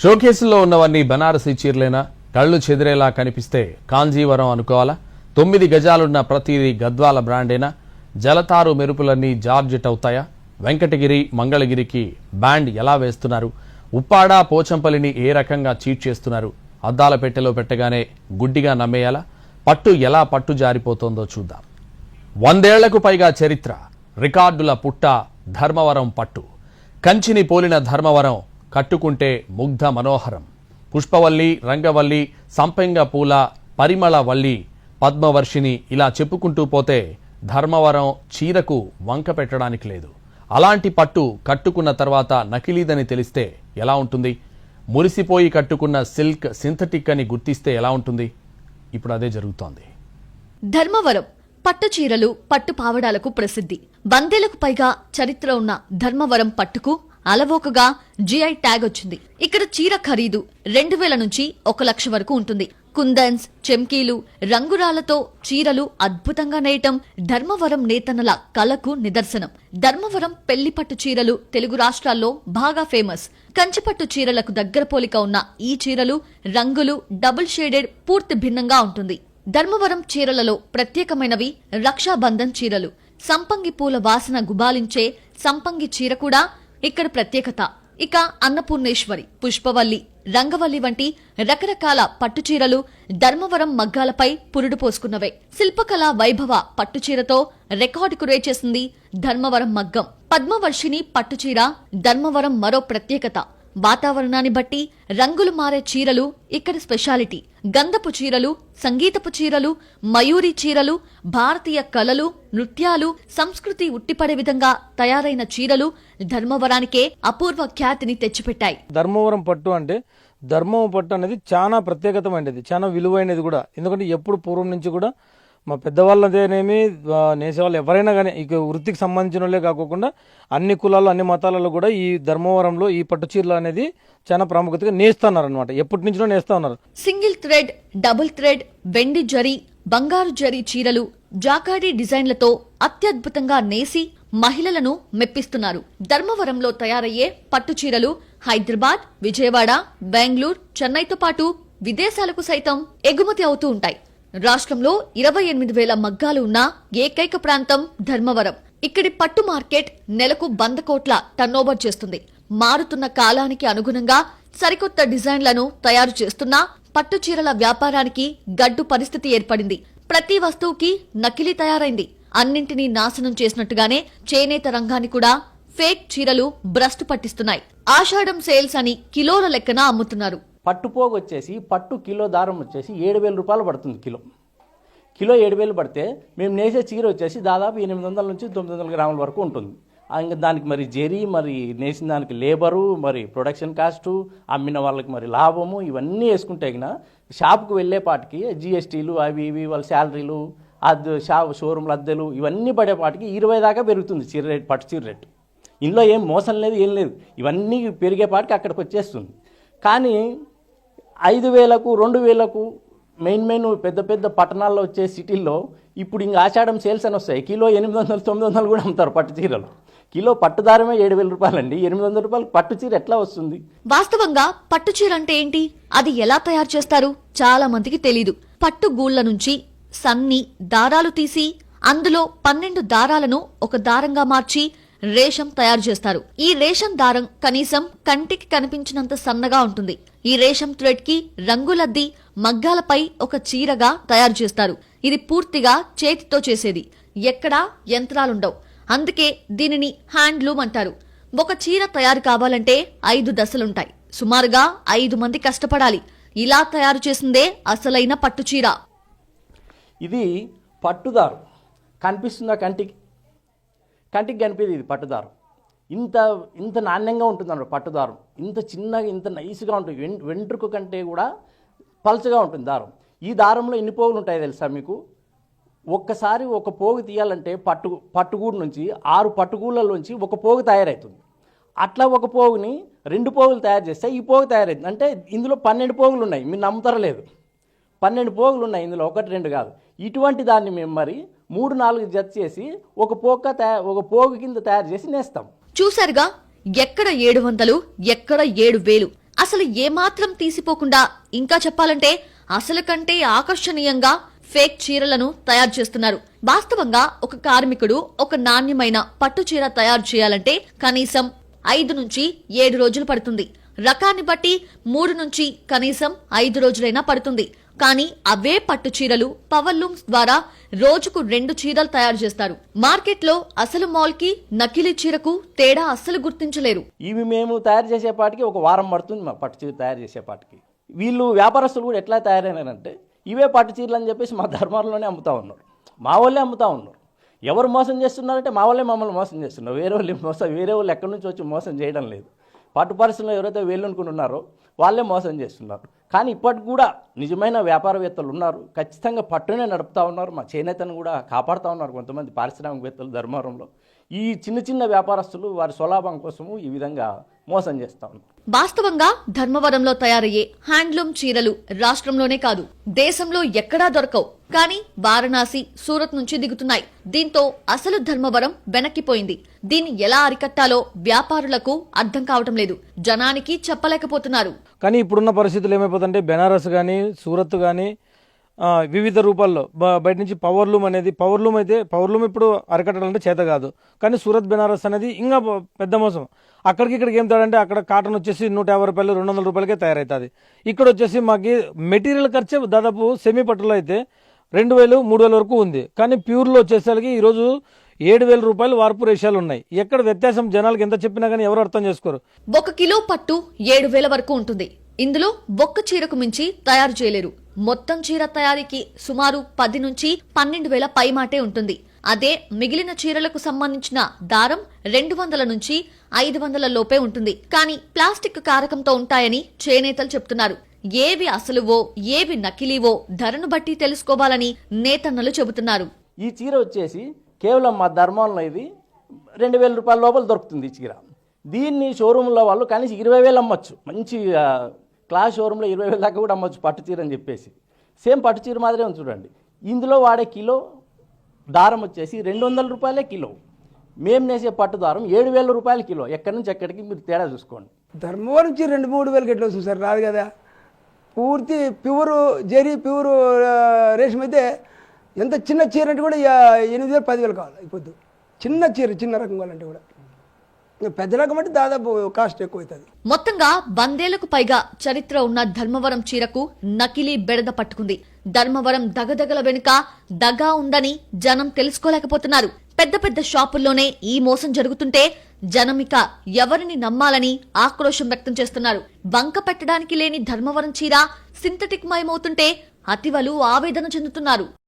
షోకేసుల్లో ఉన్నవన్నీ బనారసీ చీరలేనా? కళ్ళు చెదిరేలా కనిపిస్తే కాంజీవరం అనుకోవాలా? 9 గజాలున్న ప్రతిదీ గద్వాల బ్రాండేనా? జలతారు మెరుపులన్నీ జార్జెట్ అవుతాయా? వెంకటగిరి మంగళగిరికి బ్యాండ్ ఎలా వేస్తున్నారు? ఉప్పాడ పోచంపల్లిని ఏ రకంగా చీట్ చేస్తున్నారు? అద్దాల పెట్టెలో పెట్టగానే గుడ్డిగా నమ్మేయాలా? పట్టు ఎలా పట్టు జారిపోతోందో చూద్దాం. 100 ఏళ్లకు పైగా చరిత్ర, రికార్డుల పుట్ట ధర్మవరం పట్టు. కంచిని పోలిన ధర్మవరం కట్టుకుంటే ముగ్ధ మనోహరం. పుష్పవల్లి, రంగవల్లి, సంపెంగ పూల, పరిమళ వల్లి, పద్మవర్షిని ఇలా చెప్పుకుంటూ పోతే ధర్మవరం చీరకు వంక పెట్టడానికి లేదు. అలాంటి పట్టు కట్టుకున్న తర్వాత నకిలీదని తెలిస్తే ఎలా ఉంటుంది? మురిసిపోయి కట్టుకున్న సిల్క్ సింథటిక్ అని గుర్తిస్తే ఎలా ఉంటుంది? ఇప్పుడు అదే జరుగుతోంది. ధర్మవరం పట్టు చీరలు, పట్టు పావడాలకు ప్రసిద్ధి. 100 ఏళ్లకు పైగా చరిత్ర ఉన్న ధర్మవరం పట్టుకు అలవోకగా జిఐ ట్యాగ్ వచ్చింది. ఇక్కడ చీర ఖరీదు 2000 నుంచి 1 లక్ష వరకు ఉంటుంది. కుందన్స్, చెమ్కీలు, రంగురాళ్లతో చీరలు అద్భుతంగా నేయటం ధర్మవరం నేతన్నల కళకు నిదర్శనం. ధర్మవరం పెళ్లి పట్టు చీరలు తెలుగు రాష్ట్రాల్లో బాగా ఫేమస్. కంచిపట్టు చీరలకు దగ్గర పోలిక ఉన్న ఈ చీరలు రంగులు డబుల్ షేడెడ్ పూర్తి భిన్నంగా ఉంటుంది. ధర్మవరం చీరలలో ప్రత్యేకమైనవి రక్షాబంధన్ చీరలు. సంపంగి పూల వాసన గుబాలించే సంపంగి చీర కూడా ఇక్కడ ప్రత్యేకత. ఇక అన్నపూర్ణేశ్వరి, పుష్పవల్లి, రంగవల్లి వంటి రకరకాల పట్టుచీరలు ధర్మవరం మగ్గాలపై పురుడు పోసుకున్నవే. శిల్పకళా వైభవ పట్టుచీరతో రికార్డుకు రేచేసింది ధర్మవరం మగ్గం. పద్మవర్షిని పట్టుచీర ధర్మవరం మరో ప్రత్యేకత. వాతావరణాన్ని బట్టి రంగులు మారే చీరలు ఇక్కడ స్పెషాలిటీ. గంధపు చీరలు, సంగీతపు చీరలు, మయూరి చీరలు, భారతీయ కళలు, నృత్యాలు, సంస్కృతి ఉట్టిపడే విధంగా తయారైన చీరలు ధర్మవరానికే అపూర్వ ఖ్యాతిని తెచ్చిపెట్టాయి. ధర్మవరం పట్టు అంటే ధర్మవరం పట్టు అనేది చాలా ప్రత్యేకతమైనది, చాలా విలువైనది కూడా. ఎందుకంటే ఎప్పుడు పూర్వం నుంచి కూడా మా పెద్దవాళ్ళదేనేమి నేసేవాళ్ళు ఎవరైనా కానీ ఇక వృత్తికి సంబంధించిన వాళ్ళే కాకుండా అన్ని కులాలు, అన్ని మతాలలో కూడా ఈ ధర్మవరంలో ఈ పట్టు చీరలు అనేది చాలా ప్రాముఖ్యతగా నేస్తున్నారు అనమాట. ఎప్పటి నుంచో నేస్తా ఉన్నారు. సింగిల్ థ్రెడ్, డబుల్ థ్రెడ్, వెండి జరీ, బంగారు జరీ చీరలు జాకాడీ డిజైన్లతో అత్యద్భుతంగా నేసి మహిళలను మెప్పిస్తున్నారు. ధర్మవరంలో తయారయ్యే పట్టు చీరలు హైదరాబాద్, విజయవాడ, బెంగళూరు, చెన్నైతో పాటు విదేశాలకు సైతం ఎగుమతి అవుతూ ఉంటాయి. రాష్ట్రంలో 28,000 మగ్గాలు ఉన్న ఏకైక ప్రాంతం ధర్మవరం. ఇక్కడి పట్టు మార్కెట్ నెలకు 100 కోట్ల టర్నోవర్ చేస్తుంది. మారుతున్న కాలానికి అనుగుణంగా సరికొత్త డిజైన్లను తయారు చేస్తున్నా పట్టు చీరల వ్యాపారానికి గడ్డు పరిస్థితి ఏర్పడింది. ప్రతి వస్తువుకి నకిలీ తయారైంది. అన్నింటినీ నాశనం చేసినట్టుగానే చేనేత రంగాన్ని కూడా ఫేక్ చీరలు భ్రష్టు పట్టిస్తున్నాయి. ఆషాఢం సేల్స్ అని కిలోల లెక్కన అమ్ముతున్నారు. పట్టుపోగు వచ్చేసి పట్టు కిలో దారం వచ్చేసి 7,000 రూపాయలు పడుతుంది. కిలో 7,000 పడితే మేము నేసే చీర వచ్చేసి దాదాపు 800 నుంచి 900 గ్రాముల వరకు ఉంటుంది. ఇంకా దానికి మరి జరీ, మరి నేసిన దానికి లేబరు, మరి ప్రొడక్షన్ కాస్టు, అమ్మిన వాళ్ళకి మరి లాభము, ఇవన్నీ వేసుకుంటే షాప్కి వెళ్ళేపాటికి జిఎస్టీలు అవి ఇవి వాళ్ళ శాలరీలు, షోరూమ్ల అద్దెలు ఇవన్నీ పడేపాటికి 20 దాకా పెరుగుతుంది చీర రేటు, పట్టు చీర రేటు. ఇందులో ఏం మోసం లేదు, ఏం లేదు. ఇవన్నీ పెరిగేపాటికి అక్కడికి వచ్చేస్తుంది. కానీ 5,000కు 2,000కు మెయిన్ పెద్ద పెద్ద పట్టణాల్లో వచ్చే సిటీల్లో ఇప్పుడు ఇంకా ఆషాఢం సేల్స్ అని వస్తాయి. కిలో 800, 900 కూడా అమ్ముతారు పట్టు చీరలు. కిలో పట్టుదారమే 7,000 రూపాయలండి. 800 రూపాయలు పట్టు చీర ఎట్లా వస్తుంది? వాస్తవంగా పట్టు చీర అంటే ఏంటి, అది ఎలా తయారు చేస్తారు చాలా మందికి తెలీదు. పట్టు గూళ్ల నుంచి సన్ని దారాలు తీసి అందులో 12 దారాలను ఒక దారంగా మార్చి రేషం తయారు చేస్తారు. ఈ రేషం దారం కనీసం కంటికి కనిపించినంత సన్నగా ఉంటుంది. ఈ రేషం థ్రెడ్ కి రంగులద్ది మగ్గాలపై ఒక చీరగా తయారు చేస్తారు. ఇది పూర్తిగా చేతితో చేసేది, ఎక్కడా యంత్రాలుండవు. అందుకే దీనిని హ్యాండ్లూమ్ అంటారు. ఒక చీర తయారు కావాలంటే 5 దశలుంటాయి. సుమారుగా 5 మంది కష్టపడాలి. ఇలా తయారు చేసిందే అసలైన పట్టు చీర. ఇది పట్టుదారు కనిపిస్తుందా? కంటికి కనిపించేది ఇది పట్టుదారం. ఇంత నాణ్యంగా ఉంటుంది అన్నమాట పట్టుదారం. ఇంత చిన్నగా, ఇంత నైస్గా ఉంటుంది. వెంట్రుక కంటే కూడా పల్చగా ఉంటుంది దారం. ఈ దారంలో ఎన్ని పోగులు ఉంటాయి తెలుసా మీకు? ఒక్కసారి ఒక పోగు తీయాలంటే పట్టుగూడు నుంచి 6 పట్టుగూళ్ళలోంచి ఒక పోగు తయారవుతుంది. అట్లా ఒక పోగుని 2 పోగులు తయారు చేస్తే ఈ పోగు తయారవుతుంది. అంటే ఇందులో 12 పోగులు ఉన్నాయి. మీరు నమ్ముతారో లేదు, 12 పోగులు ఉన్నాయి ఇందులో, 1, 2 కాదు. ఇటువంటి దాన్ని మేము మరి 3-4 జత చేసి ఒక పోగు కింద తయారు చేసి నేస్తాం. చూసారుగా, ఎక్కడ 700, ఎక్కడ 7,000. అసలు ఏమాత్రం తీసిపోకుండా ఇంకా చెప్పాలంటే అసలు కంటే ఆకర్షణీయంగా ఫేక్ చీరలను తయారు చేస్తున్నారు. వాస్తవంగా ఒక కార్మికుడు ఒక నాణ్యమైన పట్టు చీర తయారు చేయాలంటే కనీసం 5 నుంచి 7 రోజులు పడుతుంది. రకాన్ని బట్టి 3 నుంచి కనీసం 5 రోజులైనా పడుతుంది. కానీ అవే పట్టు చీరలు పవర్ లూమ్స్ ద్వారా రోజుకు 2 చీరలు తయారు చేస్తారు. మార్కెట్లో అసలు మాల్ కి నకిలీ చీరకు తేడా అస్సలు గుర్తించలేరు. ఇవి మేము తయారు చేసేపాటికి ఒక వారం పడుతుంది మా పట్టు చీర తయారు చేసేపాటికి. వీళ్ళు వ్యాపారస్తులు కూడా ఎట్లా తయారైనారంటే ఇవే పట్టు చీరలు అని చెప్పేసి మా ధర్మారంలోనే అమ్ముతా ఉన్నారు. మా వాళ్ళే అమ్ముతా ఉన్నారు. ఎవరు మోసం చేస్తున్నారంటే మా వాళ్ళే మమ్మల్ని మోసం చేస్తున్నారు. వేరే వాళ్ళు ఎక్కడి నుంచి వచ్చి మోసం చేయడం లేదు. పట్టు పరిశ్రమలో ఎవరైతే వేళ్ళనుకుంటున్నారో వాళ్ళే మోసం చేస్తున్నారు. కానీ ఇప్పటికి కూడా నిజమైన వ్యాపారవేత్తలు ఉన్నారు. ఖచ్చితంగా పట్టునే నడుపుతా ఉన్నారు. మా చేనేతను కూడా కాపాడుతూ ఉన్నారు కొంతమంది పారిశ్రామికవేత్తలు ధర్మవరంలో. ఈ చిన్న చిన్న వ్యాపారస్తులు వారి స్వలాభం కోసము ఈ విధంగా మోసం చేస్తూ ఉన్నారు. వాస్తవంగా ధర్మవరంలో తయారయ్యే హ్యాండ్లూమ్ చీరలు రాష్ట్రంలోనే కాదు దేశంలో ఎక్కడా దొరకవు. కానీ వారణాసి, సూరత్ నుంచి దిగుతున్నాయి. దీంతో అసలు ధర్మవరం వెనక్కిపోయింది. దీన్ని ఎలా అరికట్టాలో వ్యాపారులకు అర్థం కావటం లేదు. జనానికి చెప్పలేకపోతున్నారు. కానీ ఇప్పుడున్న పరిస్థితులు ఏమైపోతుందంటే బెనారస్ కానీ సూరత్ కానీ వివిధ రూపాల్లో బయట నుంచి పవర్ లూమ్ ఇప్పుడు అరికట్టాలంటే చేత కాదు. కానీ సూరత్ బెనారస్ అనేది ఇంకా పెద్ద మోసం. అక్కడికి ఇక్కడికి ఏం తేడంటే అక్కడ కాటన్ వచ్చేసి 150 రూపాయలు 200 రూపాయలకే తయారవుతుంది. ఇక్కడ వచ్చేసి మాకు మెటీరియల్ ఖర్చే దాదాపు సెమీ పట్టులో అయితే 2000, 3000 వరకు ఉంది. కానీ ప్యూర్లో వచ్చేసరికి ఈరోజు 7000 రూపాయలు వార్పు రేషాలు ఉన్నాయి. ఎక్కడ వ్యత్యాసం జనాలకు ఎంత చెప్పినా కానీ ఎవరు అర్థం చేసుకోరు. 1 కిలో పట్టు 7000 వరకు ఉంటుంది. ఇందులో ఒక్క చీరకు మించి తయారు చేయలేరు. మొత్తం చీర తయారీకి సుమారు 10 నుంచి 12,000 పైమాటే ఉంటుంది. అదే మిగిలిన చీరలకు సంబంధించిన దారం 200 నుంచి 500 లోపే ఉంటుంది. కానీ ప్లాస్టిక్ కారకంతో ఉంటాయని చేనేతలు చెప్తున్నారు. ఏవి అసలువో ఏవి నకిలీవో ధరను బట్టి తెలుసుకోవాలని నేతన్నలు చెబుతున్నారు. ఈ చీర వచ్చేసి కేవలం మా ధర్మంలో ఇది 2000 రూపాయల లోపల దొరుకుతుంది ఈ చీర. దీన్ని షోరూంలో వాళ్ళు కనీసం 20,000 అమ్మొచ్చు. మంచి క్లాస్ షోరూంలో 20,000 దాకా కూడా అమ్మొచ్చు పట్టు చీర అని చెప్పేసి. సేమ్ పట్టు చీర మాదిరే ఉంది చూడండి. ఇందులో వాడే కిలో దారం వచ్చేసి 200 రూపాయలే కిలో. మేము నేసే పట్టు దారం 7,000 రూపాయల కిలో. ఎక్కడి నుంచి ఎక్కడికి మీరు తేడా చూసుకోండి. ధర్మవరం నుంచి 2-3 వేలకి ఎట్లా వస్తుంది సార్? రాదు కదా. పూర్తి ప్యూర్ ప్యూర్ రేషం అయితే ఎంత చిన్న చీర అంటే కూడా 8,000, 10,000 కావాలి అయిపోద్దు. చిన్న చీర చిన్న రకం కావాలంటే కూడా. పెద్ద రకం అంటే దాదాపు కాస్ట్ ఎక్కువ అవుతుంది. మొత్తంగా 100 ఏళ్లకు పైగా చరిత్ర ఉన్న ధర్మవరం చీరకు నకిలీ బెడద పట్టుకుంది. ధర్మవరం దగదగల వెనుక దగా ఉందని జనం తెలుసుకోలేకపోతున్నారు. పెద్ద పెద్ద షాపుల్లోనే ఈ మోసం జరుగుతుంటే జనమిక ఎవరిని నమ్మాలని ఆక్రోశం వ్యక్తం చేస్తున్నారు. వంక పెట్టడానికి లేని ధర్మవరం చీర సింథటిక్ మయమవుతుంటే అతివలు ఆవేదన చెందుతున్నారు.